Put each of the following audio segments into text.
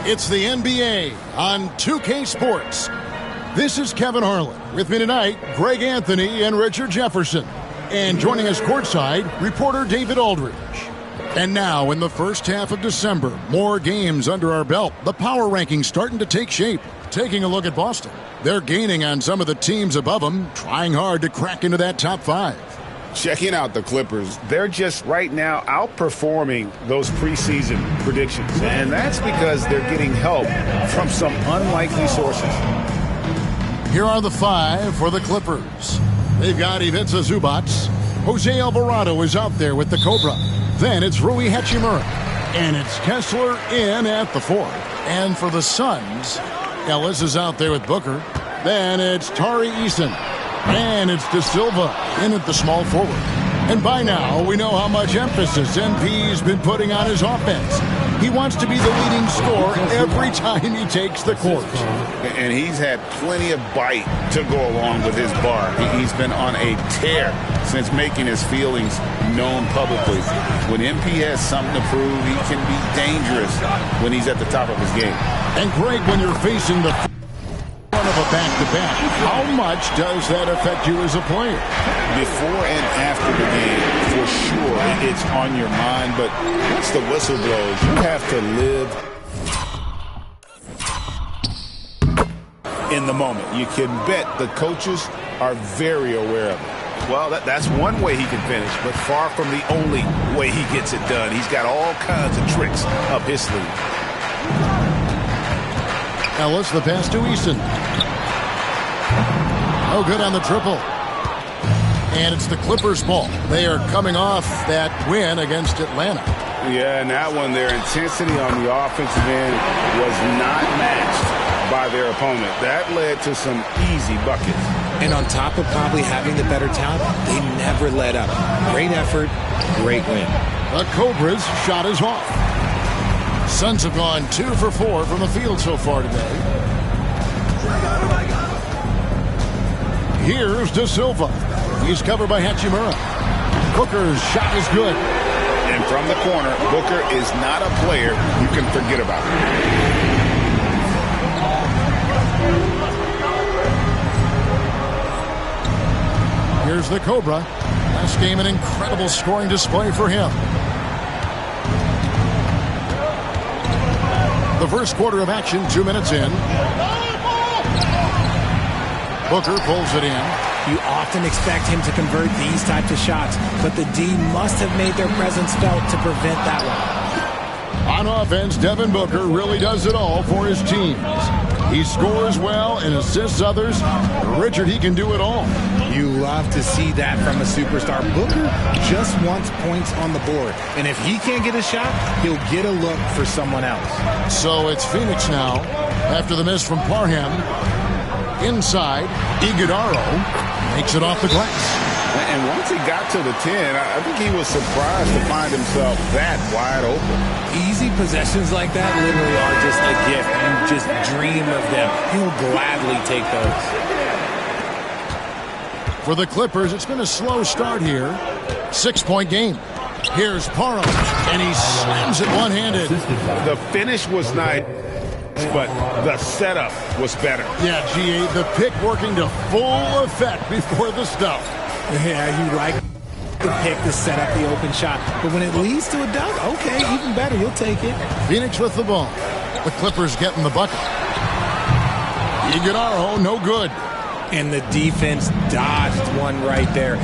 It's the NBA on 2K Sports. This is Kevin Harlan. With me tonight, Greg Anthony and Richard Jefferson. And joining us courtside, reporter David Aldridge. And now, in the first half of December, more games under our belt. The power rankings starting to take shape. Taking a look at Boston. They're gaining on some of the teams above them, trying hard to crack into that top 5. Checking out the Clippers, they're just right now outperforming those preseason predictions. And that's because they're getting help from some unlikely sources. Here are the 5 for the Clippers. They've got Ivica Zubac. Jose Alvarado is out there with the Cobra. Then it's Rui Hachimura. And it's Kessler in at the 4. And for the Suns, Ellis is out there with Booker. Then it's Tari Eason. And it's De Silva in at the small forward. And by now, we know how much emphasis MP's been putting on his offense. He wants to be the leading scorer every time he takes the court. And he's had plenty of bite to go along with his bar. He's been on a tear since making his feelings known publicly. When MP has something to prove, he can be dangerous when he's at the top of his game. And Greg, when you're facing the of a back-to-back, how much does that affect you as a player? Before and after the game, for sure, it's on your mind. But once the whistle blows, you have to live in the moment. You can bet the coaches are very aware of it. Well, that's one way he can finish, but far from the only way he gets it done. He's got all kinds of tricks up his sleeve. Ellis, the pass to Eason. No good on the triple. And it's the Clippers' ball. They are coming off that win against Atlanta. Yeah, and that one, their intensity on the offensive end was not matched by their opponent. That led to some easy buckets. And on top of probably having the better talent, they never let up. Great effort, great win. The Cobras' shot is off. Suns have gone 2 for 4 from the field so far today. Here's De Silva. He's covered by Hachimura. Booker's shot is good. And from the corner, Booker is not a player you can forget about. Here's the Cobra. Last game, an incredible scoring display for him. The first quarter of action, 2 minutes in. Booker pulls it in. You often expect him to convert these types of shots, but the D must have made their presence felt to prevent that one. On offense, Devin Booker really does it all for his teams. He scores well and assists others. Richard, he can do it all. You love to see that from a superstar. Booker just wants points on the board. And if he can't get a shot, he'll get a look for someone else. So it's Phoenix now. After the miss from Parham. Inside, Iguodala makes it off the glass. And once he got to the 10, I think he was surprised to find himself that wide open. Easy possessions like that literally are just a gift. You just dream of them. He'll gladly take those. For the Clippers, it's been a slow start here. 6-point game. Here's Parham, and he slams it one-handed. The finish was nice, but the setup was better. Yeah, G.A., the pick working to full effect before the stuff. Yeah, you like the pick to set up the open shot. But when it leads to a dunk, okay, even better. You'll take it. Phoenix with the ball. The Clippers getting the bucket. Iguodala, no good. And the defense dodged one right there.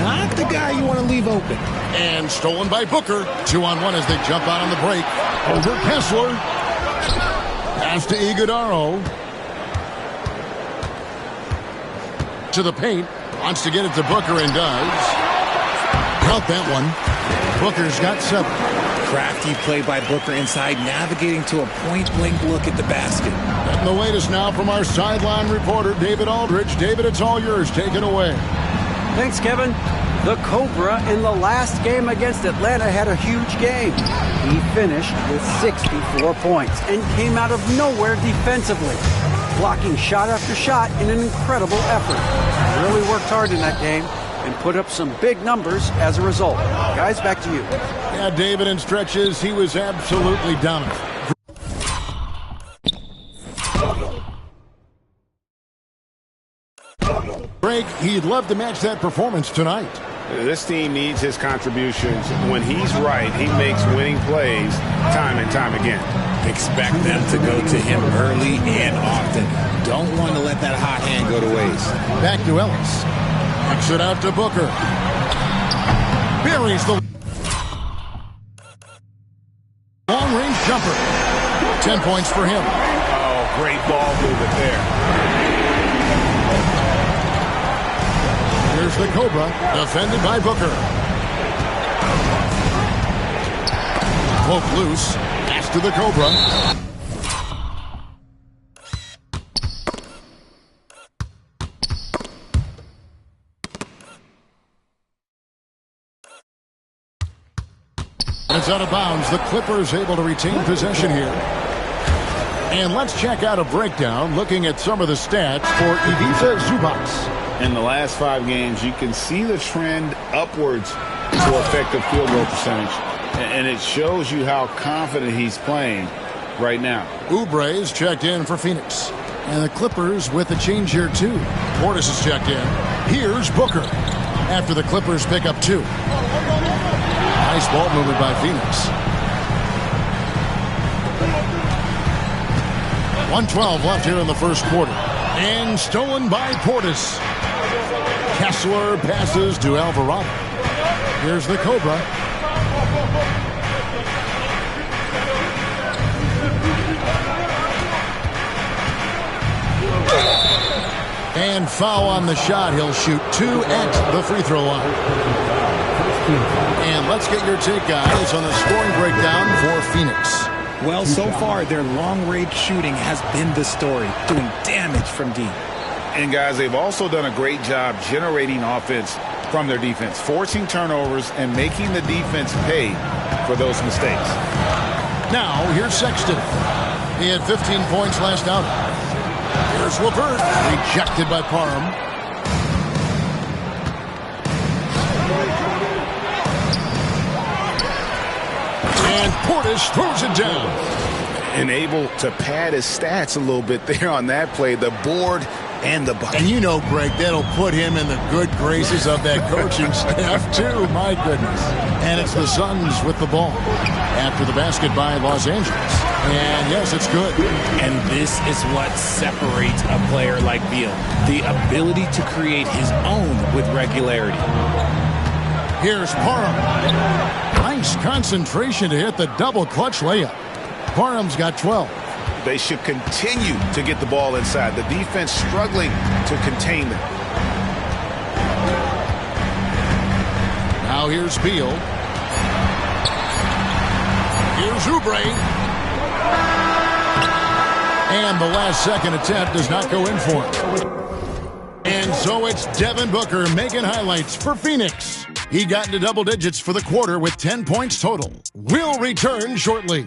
Not the guy you want to leave open. And stolen by Booker. 2-on-1 as they jump out on the break. Over Kessler. Pass to Iguodala. To the paint. Wants to get it to Booker and does. Count that one. Booker's got 7. Crafty play by Booker inside, navigating to a point-blank look at the basket. And the latest now from our sideline reporter, David Aldridge. David, it's all yours. Take it away. Thanks, Kevin. The Cobra in the last game against Atlanta had a huge game. He finished with 64 points and came out of nowhere defensively, blocking shot after shot in an incredible effort. Really worked hard in that game and put up some big numbers as a result. Guys, back to you. Yeah, David, in stretches, he was absolutely dominant. Greg, he'd love to match that performance tonight. This team needs his contributions. When he's right, he makes winning plays time and time again. Expect them to go to him early and often. Don't want to let that hot hand go to waste. Back to Ellis. Kicks it out to Booker. Buries the long-range jumper. 10 points for him. Oh, great ball movement there. Here's the Cobra, defended by Booker. Cloak loose. Pass to the Cobra. It's out of bounds. The Clippers able to retain possession here. And let's check out a breakdown looking at some of the stats for Ivica Zubac. In the last 5 games, you can see the trend upwards for effective field goal percentage. And it shows you how confident he's playing right now. Oubre's checked in for Phoenix. And the Clippers with a change here, too. Portis is checked in. Here's Booker after the Clippers pick up 2. Nice ball movement by Phoenix. 1:12 left here in the first quarter. And stolen by Portis. Kessler passes to Alvarado. Here's the Cobra. And foul on the shot. He'll shoot 2 at the free throw line. And let's get your take, guys, on the scoring breakdown for Phoenix. Well, so far, their long-range shooting has been the story, doing damage from deep. And, guys, they've also done a great job generating offense from their defense, forcing turnovers and making the defense pay for those mistakes. Now, here's Sexton. He had 15 points last outing. Here's LeVert, rejected by Parham. And Portis throws it down. And able to pad his stats a little bit there on that play, the board and the bucket. And you know, Greg, that'll put him in the good graces of that coaching staff, too. My goodness. And it's the Suns with the ball after the basket by Los Angeles. And, yes, it's good. And this is what separates a player like Beal, the ability to create his own with regularity. Here's Parham. Nice concentration to hit the double clutch layup. Parham's got 12. They should continue to get the ball inside. The defense struggling to contain them. Now here's Beal. Here's Oubre. And the last second attempt does not go in for him. And so it's Devin Booker making highlights for Phoenix. He got into double digits for the quarter with 10 points total. We'll return shortly.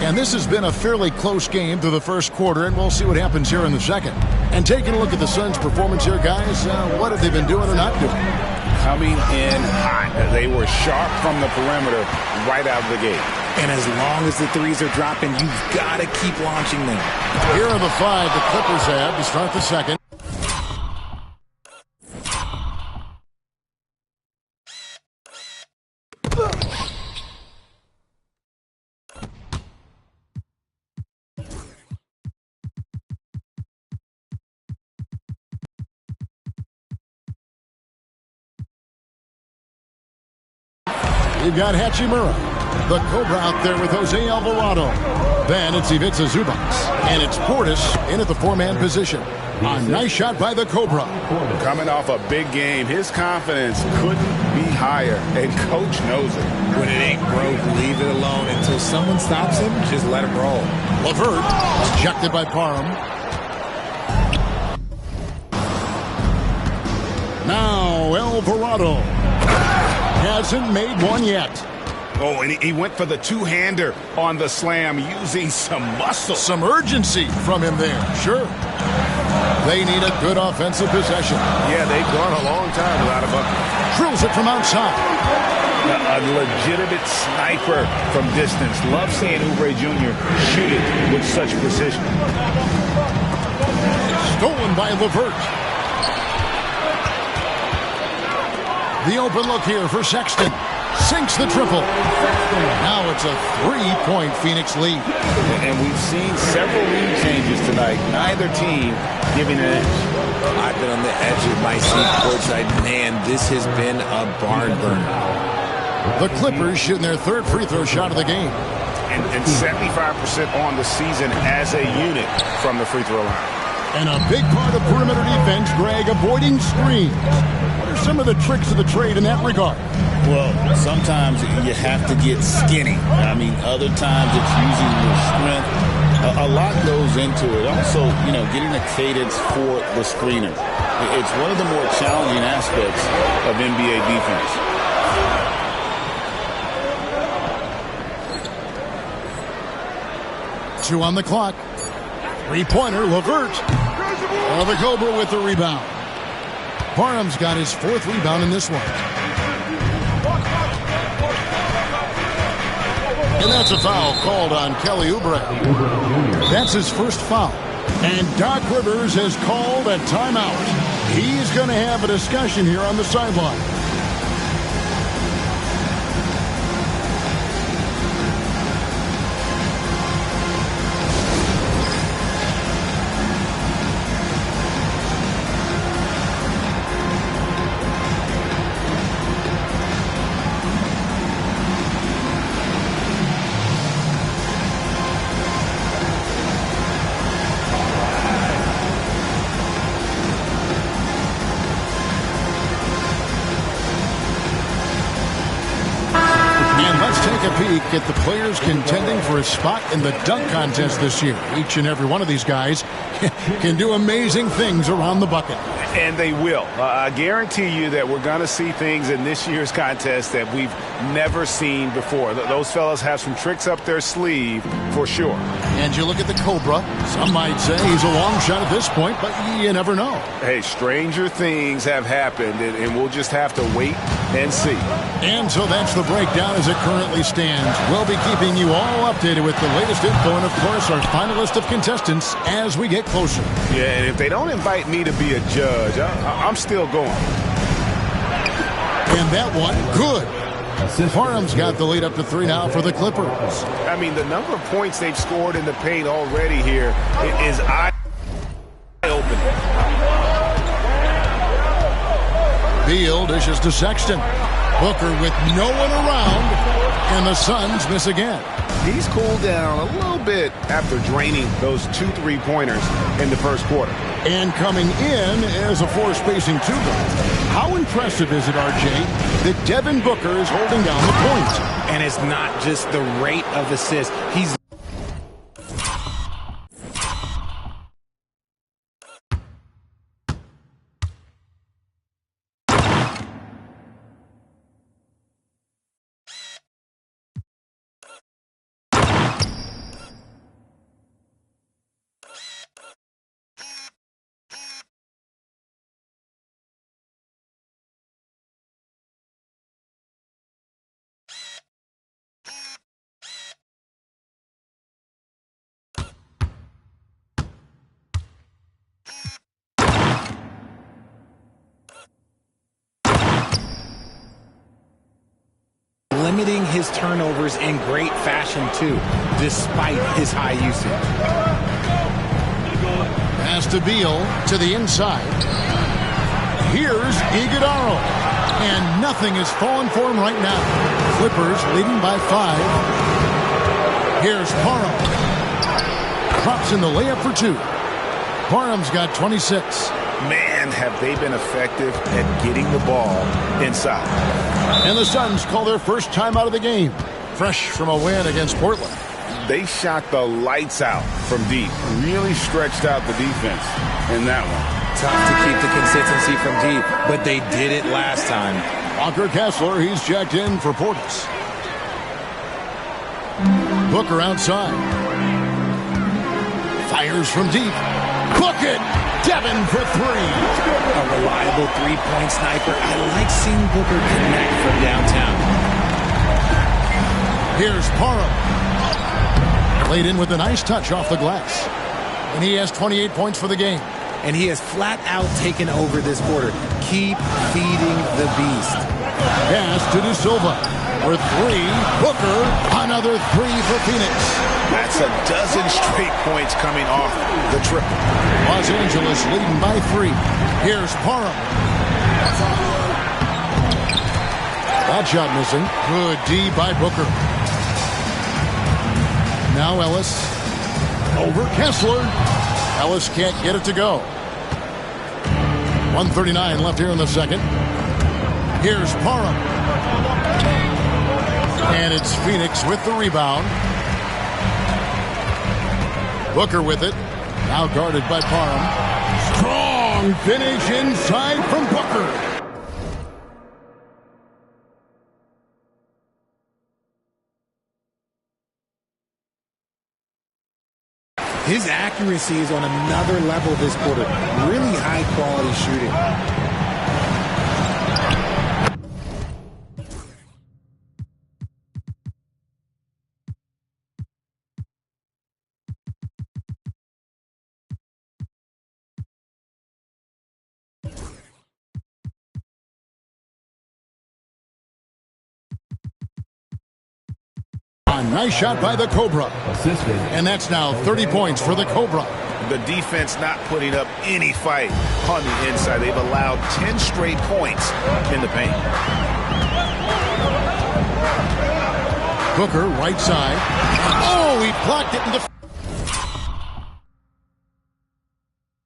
And this has been a fairly close game through the first quarter, and we'll see what happens here in the second. And taking a look at the Suns' performance here, guys, what have they been doing or not doing? Coming in hot. They were sharp from the perimeter right out of the gate. And as long as the threes are dropping, you've got to keep launching them. Here are the 5 the Clippers have to start the second. You've got Hachimura, the Cobra out there with Jose Alvarado. Then it's Ivica Zubac, and it's Portis in at the 4-man position. A nice shot by the Cobra. Coming off a big game, his confidence couldn't be higher, and coach knows it. When it ain't broke, leave it alone until someone stops him. Just let him roll. LeVert, ejected by Parham. Now Alvarado. Hasn't made one yet. Oh, and he went for the two-hander on the slam using some muscle. Some urgency from him there, sure. They need a good offensive possession. Yeah, they've gone a long time without a bucket. Drills it from outside. A legitimate sniper from distance. Love seeing Oubre Jr. shoot it with such precision. Stolen by LeVert. The open look here for Sexton. Sinks the triple. Now it's a 3-point Phoenix lead. And we've seen several lead changes tonight. Neither team giving an edge. I've been on the edge of my seat courtside. Man, this has been a barn burner. The Clippers shooting their third free throw shot of the game. And 75% on the season as a unit from the free throw line. And a big part of perimeter defense, Greg, avoiding screens. What are some of the tricks of the trade in that regard? Well, sometimes you have to get skinny. I mean, other times it's using your strength. A lot goes into it. Also, getting a cadence for the screener. It's one of the more challenging aspects of NBA defense. Two on the clock. Three-pointer, LeVert. The Cobra with the rebound. Parham's got his fourth rebound in this one. And that's a foul called on Kelly Oubre. That's his first foul. And Doc Rivers has called a timeout. He's going to have a discussion here on the sideline. At the players contending for a spot in the dunk contest this year. Each and every one of these guys can do amazing things around the bucket. And they will. I guarantee you that we're going to see things in this year's contest that we've never seen before. Those fellas have some tricks up their sleeve for sure. And you look at the Cobra. Some might say he's a long shot at this point, but you never know. Hey, stranger things have happened, and we'll just have to wait and see. And so that's the breakdown as it currently stands. We'll be keeping you all updated with the latest info and, of course, our final list of contestants as we get closer. Yeah, and if they don't invite me to be a judge, I'm still going. And that one, good. Parham's got the lead up to 3 now for the Clippers. I mean, the number of points they've scored in the paint already here is eye-opening. Beal dishes to Sexton. Booker with no one around, and the Suns miss again. He's cooled down a little bit after draining those 2 3-pointers in the first quarter. And coming in as a four-spacing 2-guard. How impressive is it, RJ, that Devin Booker is holding down the point? And it's not just the rate of assists. He's limiting his turnovers in great fashion, too, despite his high usage. Pass to Beal to the inside. Here's Iguodala. And nothing is falling for him right now. Clippers leading by 5. Here's Parham. Drops in the layup for 2. Parham's got 26. Man, have they been effective at getting the ball inside. And the Suns call their first time out of the game. Fresh from a win against Portland. They shot the lights out from deep. Really stretched out the defense in that one. Tough to keep the consistency from deep, but they did it last time. Walker Kessler, he's checked in for Portis. Booker outside. Fires from deep. Book it! Devin for three. A reliable three-point sniper. I like seeing Booker connect from downtown. Here's Parham. Laid in with a nice touch off the glass. And he has 28 points for the game. And he has flat out taken over this quarter. Keep feeding the beast. Pass to De Silva. For three, Booker. Another three for Phoenix. That's a dozen straight points coming off the triple. Los Angeles leading by 3. Here's Parham. That shot missing. Good D by Booker. Now Ellis. Over Kessler. Ellis can't get it to go. 1:39 left here in the second. Here's Parham. And it's Phoenix with the rebound. Booker with it. Now guarded by Parham. Strong finish inside from Booker. His accuracy is on another level this quarter. Really high-quality shooting. A nice shot by the Cobra. And that's now 30 points for the Cobra. The defense not putting up any fight on the inside. They've allowed 10 straight points in the paint. Booker, right side. Oh, he blocked it in the...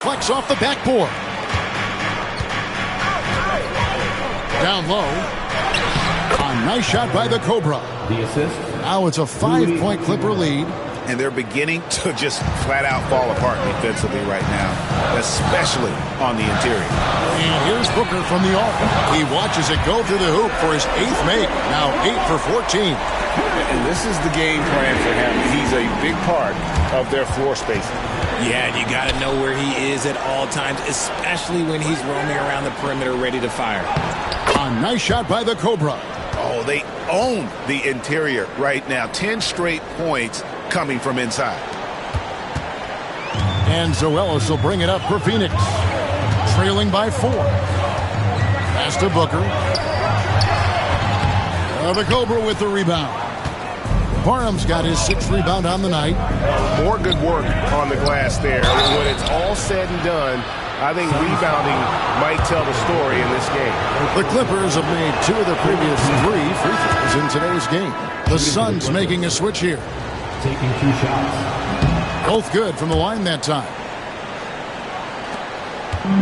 Flex off the backboard. Down low. A nice shot by the Cobra. The assist. Now it's a 5-point Clipper lead. And they're beginning to just flat out fall apart defensively right now, especially on the interior. And here's Booker from the arc. He watches it go through the hoop for his 8th make. Now 8 for 14. And this is the game plan for him. He's a big part of their floor spacing. Yeah, and you got to know where he is at all times, especially when he's roaming around the perimeter ready to fire. A nice shot by the Cobra. Oh, they own the interior right now. 10 straight points coming from inside. And Zoelis will bring it up for Phoenix. Trailing by 4. Pass to Booker. The Cobra with the rebound. Parham's got his 6th rebound on the night. More good work on the glass there. When it's all said and done, I think rebounding might tell the story in this game. The Clippers have made 2 of their previous 3 free throws in today's game. The Suns making a switch here. Taking 2 shots. Both good from the line that time.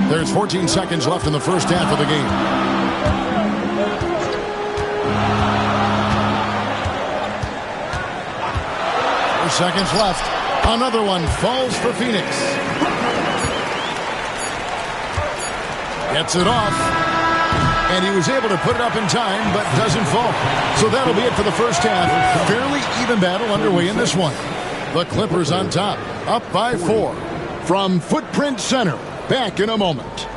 There's 14 seconds left in the first half of the game. Seconds left. Another one falls for Phoenix. Gets it off. And he was able to put it up in time, but doesn't fall. So that'll be it for the first half. Fairly even battle underway in this one. The Clippers on top, up by 4. From Footprint Center, back in a moment.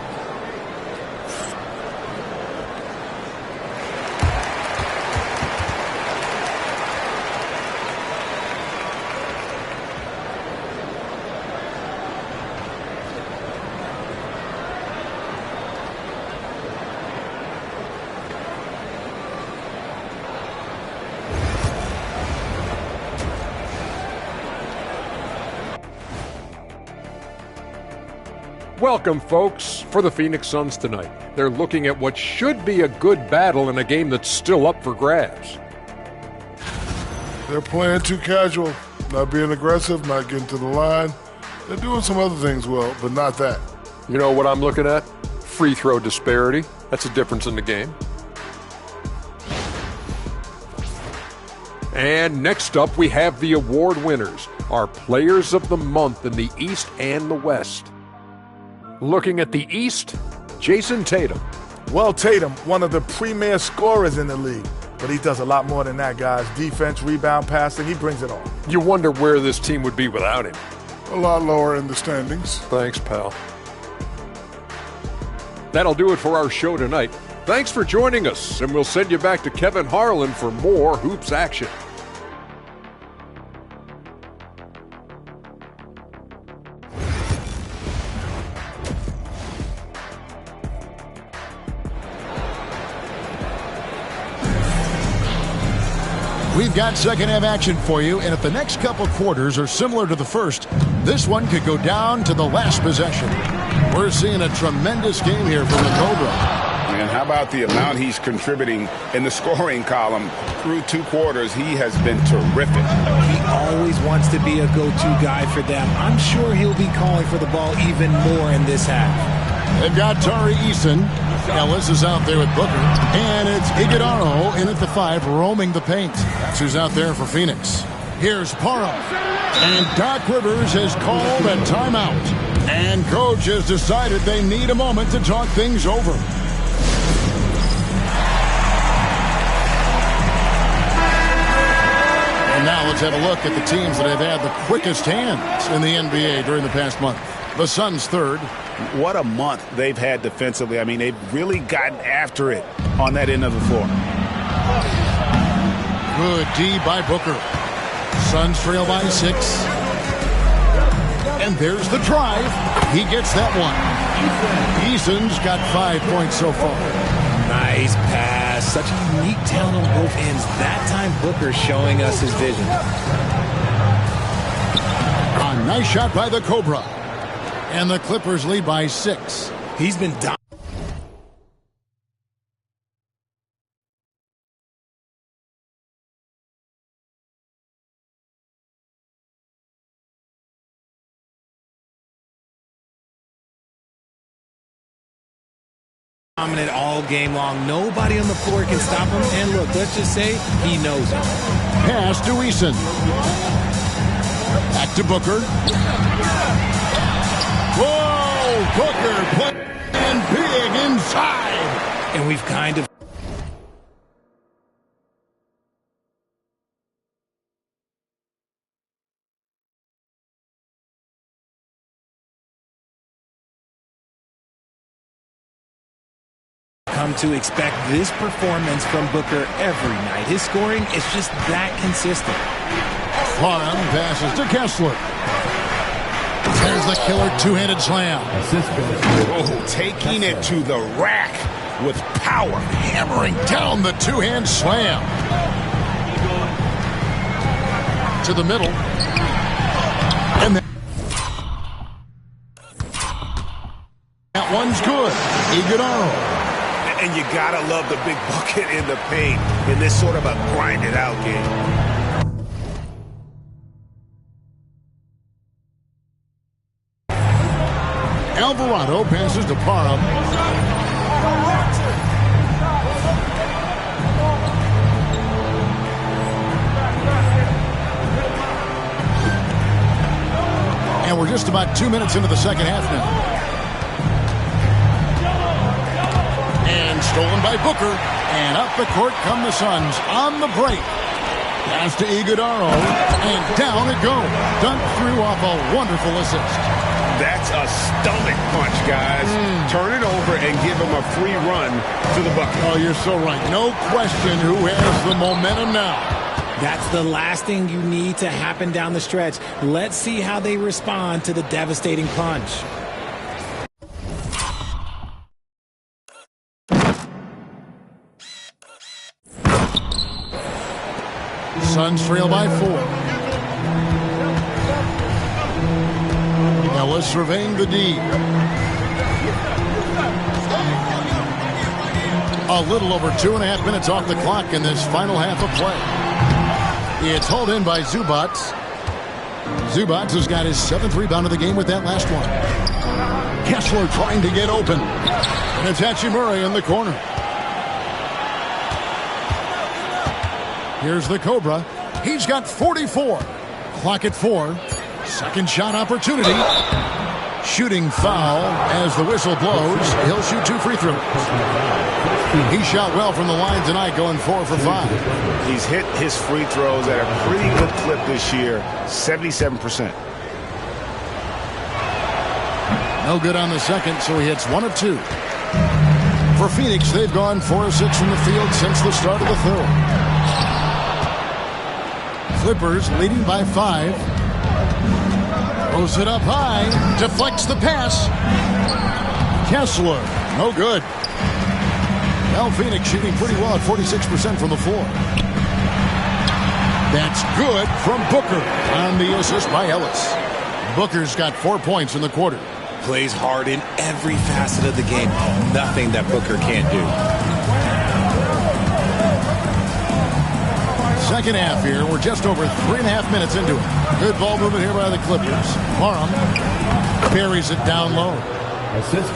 Welcome, folks, for the Phoenix Suns tonight. They're looking at what should be a good battle in a game that's still up for grabs. They're playing too casual, not being aggressive, not getting to the line. They're doing some other things well, but not that. You know what I'm looking at? Free throw disparity. That's a difference in the game. And next up, we have the award winners, our Players of the Month in the East and the West. Looking at the East, Jason Tatum. Well, Tatum, one of the premier scorers in the league. But he does a lot more than that, guys. Defense, rebound, passing, he brings it all. You wonder where this team would be without him. A lot lower in the standings. Thanks, pal. That'll do it for our show tonight. Thanks for joining us, and we'll send you back to Kevin Harlan for more hoops action. We've got second half action for you, and if the next couple quarters are similar to the first, this one could go down to the last possession. We're seeing a tremendous game here from the Cobra. And how about the amount he's contributing in the scoring column? Through 2 quarters, he has been terrific. He always wants to be a go-to guy for them. I'm sure he'll be calling for the ball even more in this half. They've got Tari Eason. Ellis is out there with Booker. And it's Iguodaro in at the 5, roaming the paint. That's who's out there for Phoenix. Here's Parham. And Doc Rivers has called a timeout. And Coach has decided they need a moment to talk things over. And now let's have a look at the teams that have had the quickest hands in the NBA during the past month. The Suns third. What a month they've had defensively. I mean, they've really gotten after it on that end of the floor. Good D by Booker. Suns trail by 6. And there's the drive. He gets that one. Eason's got 5 points so far. Nice pass. Such a unique talent on both ends. That time Booker showing us his vision. A nice shot by the Cobra. And the Clippers lead by 6. He's been down. Dominant all game long. Nobody on the floor can stop him. And look, let's just say he knows it. Pass to Eason. Back to Booker. Whoa! Booker playing big inside. And we've kind of come to expect this performance from Booker every night. His scoring is just that consistent. Parham passes to Kessler. There's the killer two-handed slam. Oh, taking it to the rack with power. Hammering down the two-hand slam. To the middle. And that one's good. Iguodaro. And you gotta love the big bucket in the paint in this sort of a grind-it-out game. Alvarado passes to Parham. And we're just about 2 minutes into the second half now. And stolen by Booker. And up the court come the Suns on the break. Pass to Iguodaro. And down it goes. Dunked through off a wonderful assist. That's a stomach punch, guys. Turn it over and give him a free run to the bucket. Oh, you're so right. No question who has the momentum now. That's the last thing you need to happen down the stretch. Let's see how they respond to the devastating punch. Suns trail by 4. Ellis surveying the D. A little over 2.5 minutes off the clock in this final half of play. It's hauled in by Zubats. Zubats has got his 7th rebound of the game with that last one. Kessler trying to get open. And it's Hachimura in the corner. Here's the Cobra. He's got 44. Clock at 4. Second shot opportunity. Shooting foul as the whistle blows. He'll shoot 2 free throws. He shot well from the line tonight, going 4 for 5. He's hit his free throws at a pretty good clip this year, 77%. No good on the second, so he hits 1 of 2. For Phoenix, they've gone 4 of 6 from the field since the start of the third. Clippers leading by 5. Throws it up high. Deflects the pass. Kessler, no good. Now Phoenix shooting pretty well at 46% from the floor. That's good from Booker on the assist by Ellis. Booker's got 4 points in the quarter. Plays hard in every facet of the game. Nothing that Booker can't do. Second half here. We're just over 3.5 minutes into it. Good ball movement here by the Clippers. Parham buries it down low.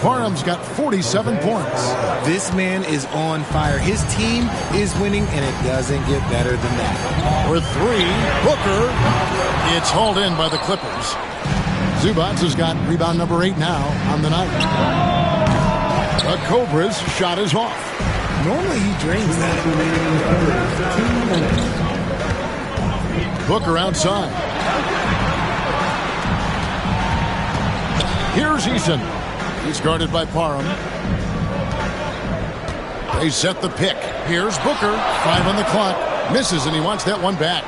Parham's got 47 points. This man is on fire. His team is winning, and it doesn't get better than that. For 3, Booker. It's hauled in by the Clippers. Zubac has got rebound number 8 now on the night. The Cobras shot is off. Normally he drains that. Booker outside. Here's Eason. He's guarded by Parham. They set the pick. Here's Booker. 5 on the clock. Misses, and he wants that one back.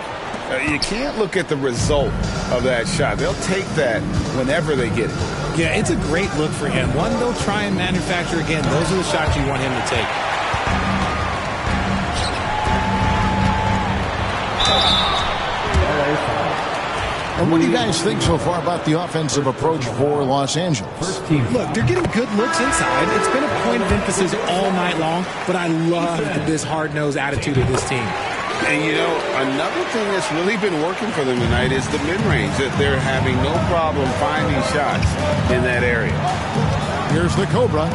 You can't look at the result of that shot. They'll take that whenever they get it. Yeah, it's a great look for him. One they'll try and manufacture again. Those are the shots you want him to take. And what do you guys think so far about the offensive approach for Los Angeles? Look, they're getting good looks inside. It's been a point of emphasis all night long, but I love this hard-nosed attitude of this team. And, you know, another thing that's really been working for them tonight is the mid-range, that they're having no problem finding shots in that area. Here's the Cobra.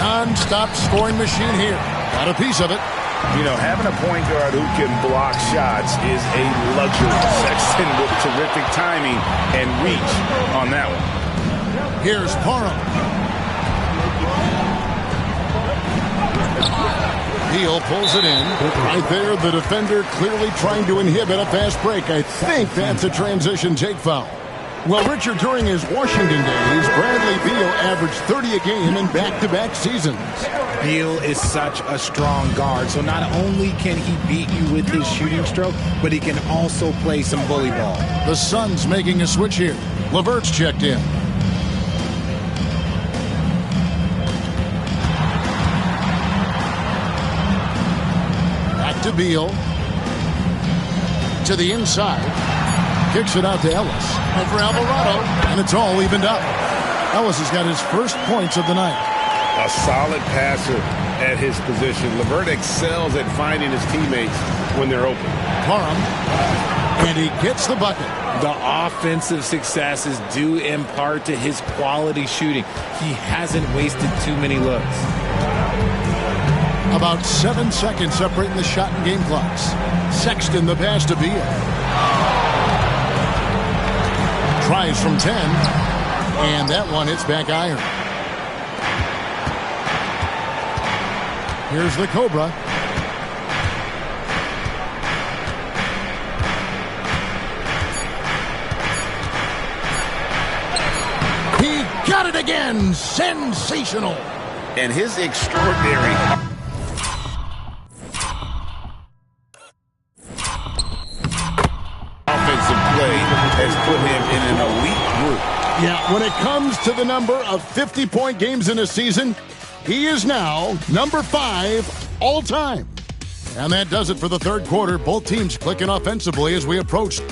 Non-stop scoring machine here. Got a piece of it. You know, having a point guard who can block shots is a luxury. Sexton with terrific timing and reach on that one. Here's Parham. Beal pulls it in. Right there, the defender clearly trying to inhibit a fast break. I think that's a transition take foul. Well, Richard, during his Washington days, Bradley Beal averaged 30 a game in back-to-back seasons. Beal is such a strong guard, so not only can he beat you with his shooting stroke, but he can also play some bully ball. The Suns making a switch here. LeVert's checked in. Back to Beal. To the inside. Kicks it out to Ellis. Over Alvarado. And it's all evened up. Ellis has got his first points of the night. A solid passer at his position. LeVert excels at finding his teammates when they're open. Parham. And he gets the bucket. The offensive success is due in part to his quality shooting. He hasn't wasted too many looks. About 7 seconds separating the shot and game clocks. Sexton the pass to Beal. Tries from 10. And that one hits back iron. Here's the Cobra. He got it again. Sensational. And his extraordinary offensive play has put him in an elite group. Yeah, when it comes to the number of 50-point games in a season, he is now number 5 all time. And that does it for the third quarter. Both teams clicking offensively as we approach.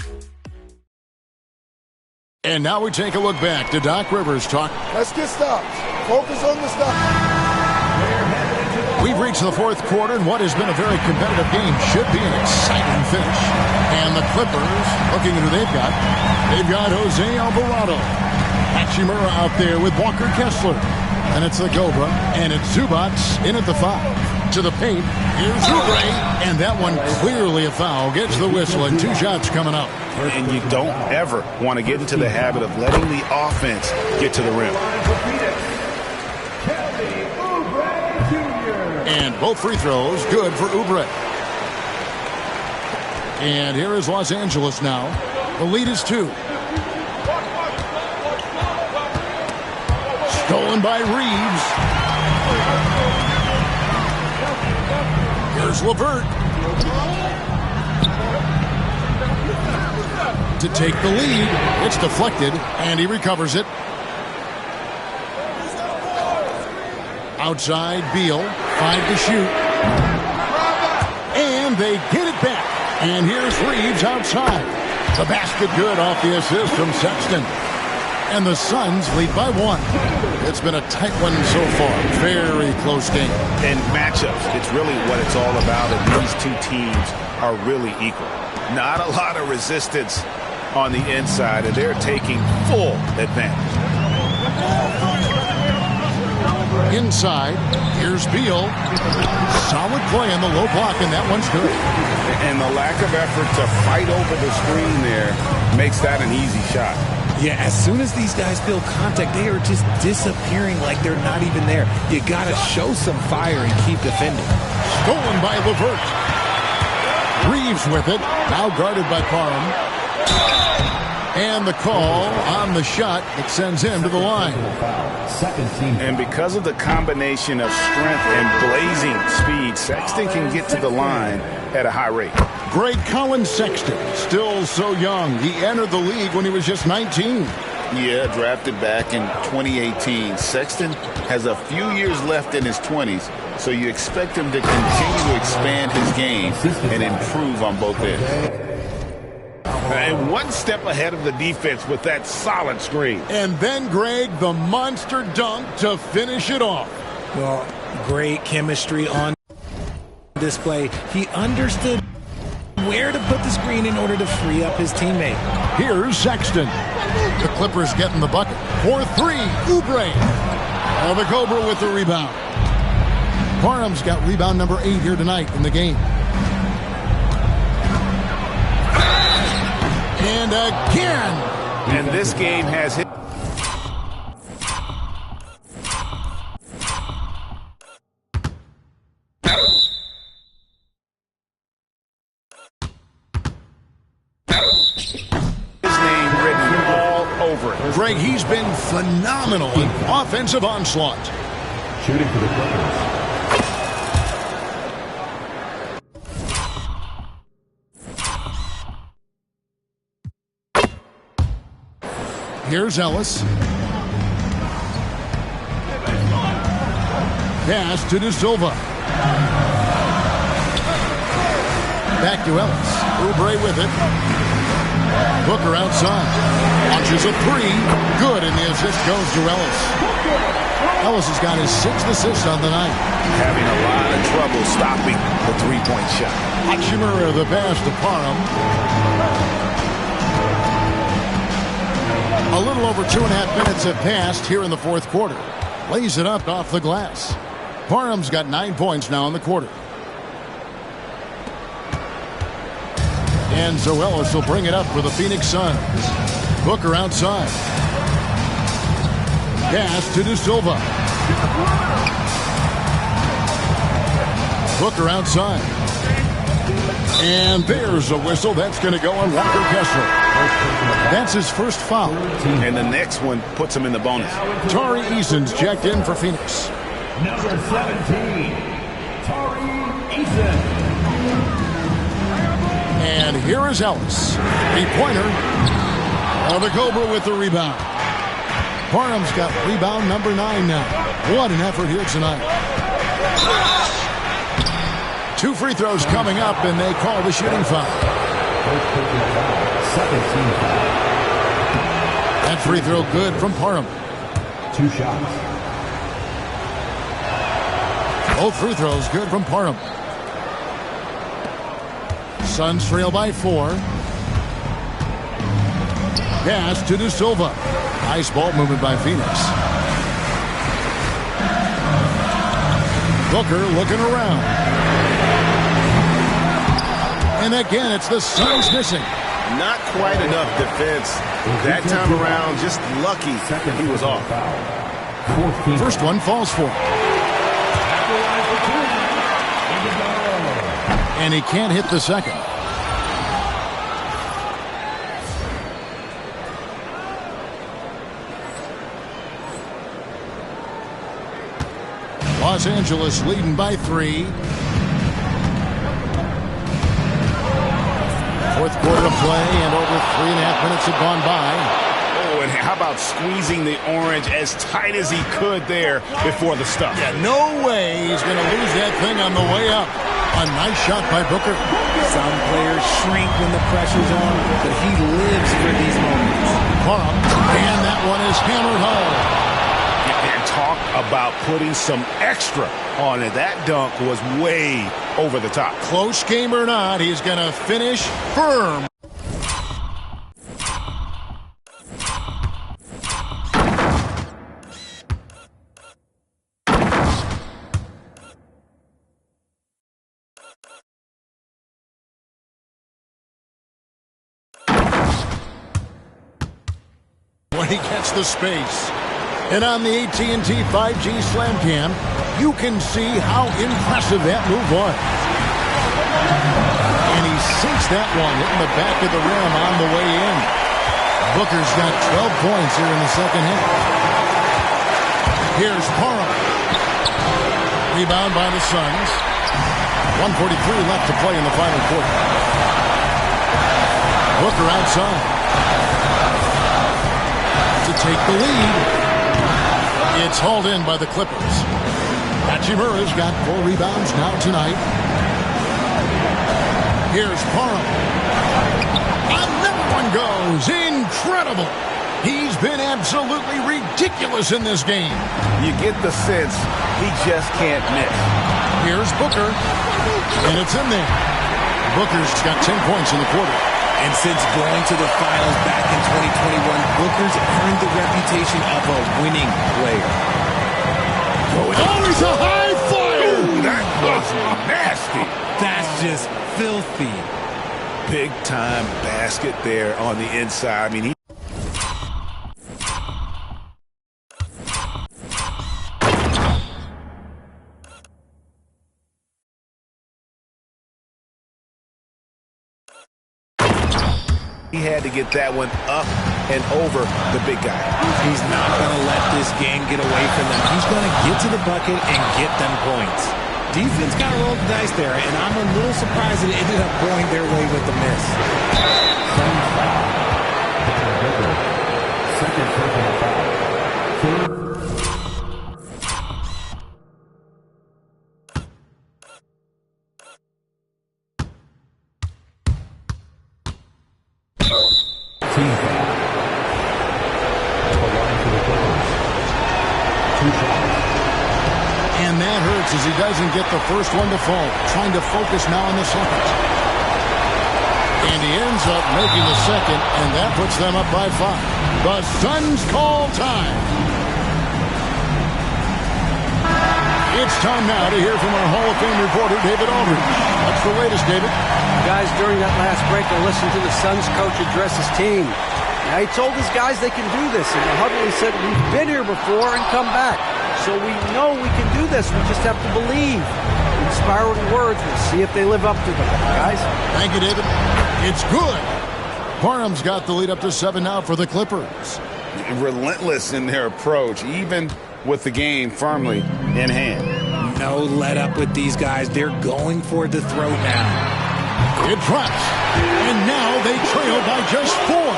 And now we take a look back to Doc Rivers talk. Let's get stops. Focus on the stop. We've reached the fourth quarter, and what has been a very competitive game should be an exciting finish. And the Clippers, looking at who they've got Jose Alvarado. Hachimura out there with Walker Kessler. And it's the Cobra, and it's Zubac in at the 5. To the paint, here's Oubre, and that one clearly a foul. Gets the whistle, and 2 shots coming up. And you don't ever want to get into the habit of letting the offense get to the rim. And both free throws good for Oubre. And here is Los Angeles now. The lead is 2. Stolen by Reeves. Here's LeVert to take the lead. It's deflected, and he recovers it. Outside, Beal, 5 to shoot. And they get it back. And here's Reeves outside. The basket good off the assist from Sexton. And the Suns lead by 1. It's been a tight one so far. Very close game. And matchups, it's really what it's all about. And these two teams are really equal. Not a lot of resistance on the inside, and they're taking full advantage. Inside, here's Beal. Solid play on the low block, and that one's good. And the lack of effort to fight over the screen there makes that an easy shot. Yeah, as soon as these guys feel contact, they are just disappearing like they're not even there. You got to show some fire and keep defending. Stolen by LeVert. Reeves with it, now guarded by Parham. And the call on the shot that sends him to the line. And because of the combination of strength and blazing speed, Sexton can get to the line at a high rate. Greg Collins Sexton, still so young. He entered the league when he was just 19. Yeah, drafted back in 2018. Sexton has a few years left in his 20s, so you expect him to continue to expand his game and improve on both ends. And one step ahead of the defense with that solid screen. And then, Greg, the monster dunk to finish it off. Well, great chemistry on display. He understood where to put the screen in order to free up his teammate. Here's Sexton. The Clippers getting the bucket. 4-3, Oubre. The Cobra with the rebound. Parham's got rebound number 8 here tonight in the game. And again. And this game has hit. Greg, he's been phenomenal in offensive onslaught. Shooting for the Clippers. Here's Ellis. Pass to De Silva. Back to Ellis. Oubre with it. Booker outside. Launches a 3. Good, and the assist goes to Ellis. Ellis has got his 6th assist on the night. Having a lot of trouble stopping the three-point shot. Hachimura the pass to Parham. A little over 2.5 minutes have passed here in the fourth quarter. Lays it up off the glass. Parham's got 9 points now in the quarter. And so Ellis will bring it up for the Phoenix Suns. Booker outside. Pass to De Silva. Booker outside. And there's a whistle. That's going to go on Walker Kessler. That's his first foul. And the next one puts him in the bonus. Tari Eason's checked in for Phoenix. Number 17, Tari Eason. And here is Ellis. Three-pointer. The Cobra with the rebound. Parham's got rebound number 9 now. What an effort here tonight. 2 free throws coming up, and they call the shooting foul. That free throw good from Parham. 2 shots. Both free throws good from Parham. Suns trail by 4. Pass to De Silva. Nice ball movement by Phoenix. Booker looking around. And again, it's the Suns missing. Not quite enough defense. That time around, just lucky he was off. First one falls for him. And he can't hit the second. Los Angeles leading by 3. Fourth quarter of play, and over 3.5 minutes have gone by. Oh, and how about squeezing the orange as tight as he could there before the stuff? Yeah, no way he's going to lose that thing on the way up. A nice shot by Booker. Some players shrink when the pressure's on, but he lives for these moments. Parham, and that one is hammered home. And talk about putting some extra on it. That dunk was way over the top. Close game or not, he's going to finish firm. When he gets the space. And on the AT&T 5G Slam Cam, you can see how impressive that move was. And he sinks that one hitting the back of the rim on the way in. Booker's got 12 points here in the second half. Here's Parham. Rebound by the Suns. 1:43 left to play in the final quarter. Booker outside to take the lead. It's hauled in by the Clippers. Hachimura's got 4 rebounds now tonight. Here's Parham. Another one goes. Incredible. He's been absolutely ridiculous in this game. You get the sense he just can't miss. Here's Booker. And it's in there. Booker's got 10 points in the quarter. And since going to the finals back in 2021, Booker's earned the reputation of a winning player. Oh, he's a high flyer! Ooh, that was nasty. That's just filthy. Big time basket there on the inside. I mean, he had to get that one up and over the big guy. He's not going to let this game get away from them. He's going to get to the bucket and get them points. Defense got to roll the dice there, and I'm a little surprised that it ended up going their way with the miss. Second personal foul. Third. Team foul. At the line for the Clippers. 2 shots. And that hurts as he doesn't get the first one to fall. Trying to focus now on the second. And he ends up making the second, and that puts them up by 5. The Suns call time. It's time now to hear from our Hall of Fame reporter, David Aldridge. What's the latest, David? Guys, during that last break, I listened to the Suns coach address his team. Now, he told his guys they can do this. In the huddle, he said, we've been here before and come back. So we know we can do this. We just have to believe. Inspiring words. We'll see if they live up to them, guys. Thank you, David. It's good. Parham's got the lead up to 7 now for the Clippers. Relentless in their approach, even with the game firmly in hand. No let up with these guys. They're going for the throat now. It drops. And now they trail by just 4.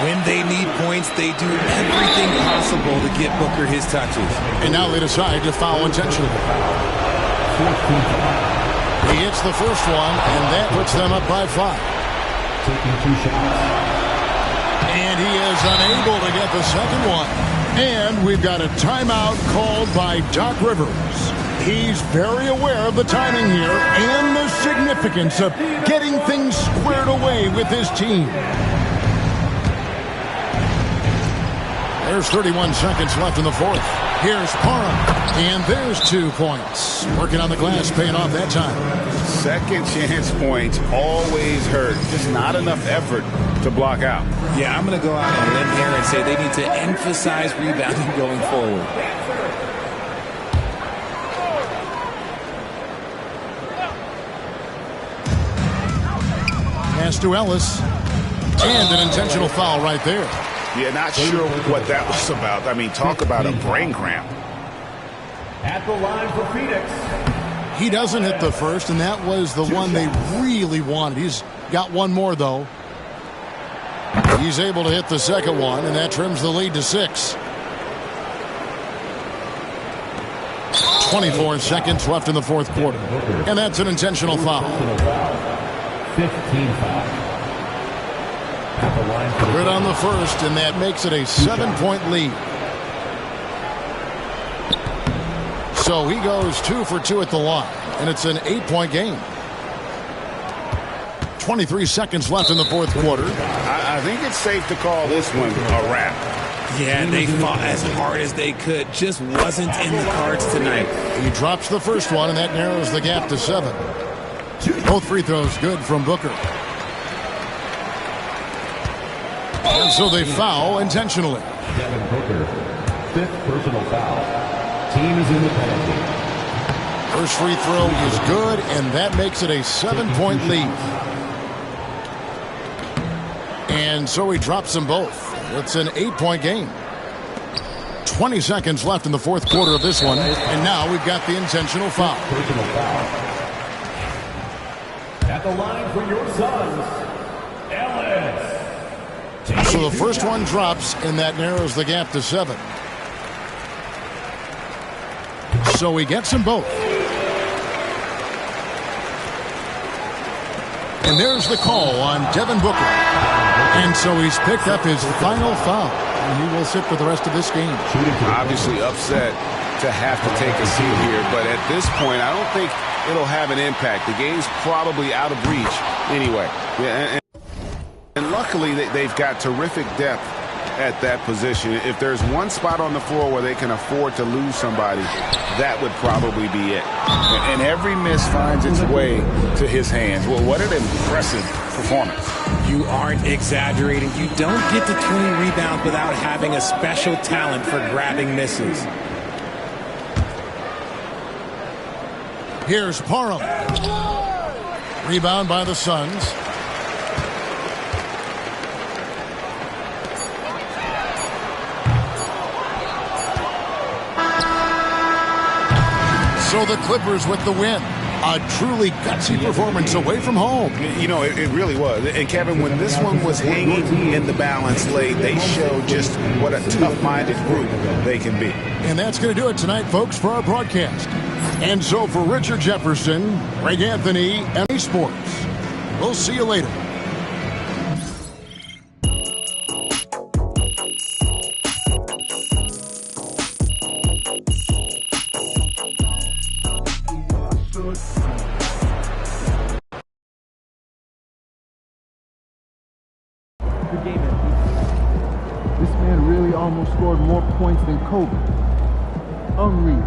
When they need points, they do everything possible to get Booker his touches. And now they decide to foul intentionally. He hits the first one, and that puts them up by 5. Taking 2 shots. And he is unable to get the second one. And we've got a timeout called by Doc Rivers. He's very aware of the timing here and the significance of getting things squared away with his team. There's 31 seconds left in the fourth. Here's Parham, and there's 2 points. Working on the glass, paying off that time. Second chance points always hurt. Just not enough effort to block out. Yeah, I'm going to go out on a limb here and say they need to emphasize rebounding going forward. Pass to Ellis. And an intentional foul right there. Yeah, not sure what that was about. I mean, talk about a brain cramp. At the line for Phoenix. He doesn't hit the first, and that was the one they really wanted. He's got one more, though. He's able to hit the second one, and that trims the lead to 6. 24 seconds left in the fourth quarter. And that's an intentional foul. 15 foul. Good on the first, and that makes it a 7-point lead. So he goes 2 for 2 at the line, and it's an 8-point game. 23 seconds left in the fourth quarter. I think it's safe to call this one a wrap. Yeah, they fought as hard as they could. Just wasn't in the cards tonight. He drops the first one, and that narrows the gap to 7. Both free throws good from Booker. And so they foul intentionally. Devin Booker, 5th personal foul. Team is in the penalty. First free throw is good, and that makes it a 7-point lead. And so he drops them both. It's an 8-point game. 20 seconds left in the fourth quarter of this one, and now we've got the intentional foul. Personal foul. At the line for your Suns, Ellis. So the first one drops, and that narrows the gap to 7. So he gets them both. And there's the call on Devin Booker. And so he's picked up his final foul. And he will sit for the rest of this game. Obviously upset to have to take a seat here, but at this point, I don't think it'll have an impact. The game's probably out of reach anyway. And luckily, they've got terrific depth at that position. If there's one spot on the floor where they can afford to lose somebody, that would probably be it. And every miss finds its way to his hands. Well, what an impressive performance. You aren't exaggerating. You don't get to 20 rebounds without having a special talent for grabbing misses. Here's Parham. Rebound by the Suns. So the Clippers with the win. A truly gutsy performance away from home. You know, it really was. And, Kevin, when this one was hanging in the balance late, they showed just what a tough-minded group they can be. And that's going to do it tonight, folks, for our broadcast. And so for Richard Jefferson, Greg Anthony, and Sports, we'll see you later. This man really almost scored more points than Kobe. Unreal.